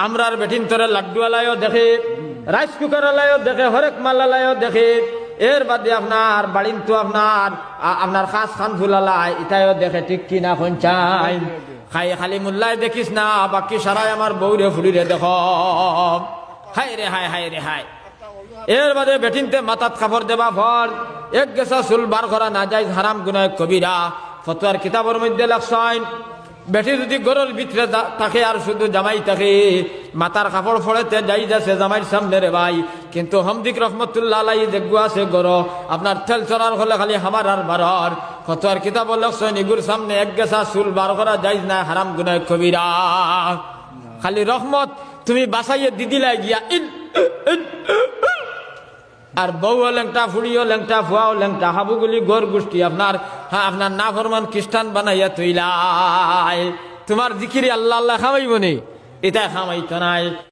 আমরার বেটিন তোরে লাড্ডুওয়ালায়ও দেখে, রাইস কুকারওয়ালায়ও দেখে, হরেক মালালায়ও দেখে। এর বাদে আপনার বাড়িন তো আপনার খাস খান ফুলালাই ইটাইও দেখে, ঠিক কিনা কোন চাই খাই খালি মোল্লাই দেখিস না, বাকি সারাই আমার বউরে ফুলিরে দেখ। হাই রে হাই, হাই রে হাই। এর বাদে বেটিনতে মাথাত কাপড় দেবা ভর, এক গেছা চুল বার করা না যায়, হারাম গুনাহ কবিরা। ফতোয়ার কিতাবের মধ্যে লাগছেন বেটি যদি গরুর ভিতরে থাকে আর শুধু জামাই থাকে, মাথার কাপড় ফড়েতে যাই যাচ্ছে জামাইর সামনে রে ভাই। কিন্তু হমদিক রহমতুল্লাহ আলাইহি দেখবো আছে গরো আপনার তেল চড়ার হলে খালি হামার আর বারর। ফতোয়ার কিতাব লাগছেন ইগুর সামনে এক গেছা চুল বার করা যায় না, হারাম গুনাহ কবিরা। খালি রহমত তুমি বাসাইয়ে দিদিলাই গিয়া আর বউও লেংটা, ফুড়িও লেংটা, ফুয়াও লেংটা, হাবুগুলি গোর গোষ্ঠী আপনার আপনার না ফরমান খ্রিস্টান বানাইয়া তুইলাই। তোমার জিকিরি আল্লাহ আল্লাহ খামাইব নি, এটা খামাইতো নাই।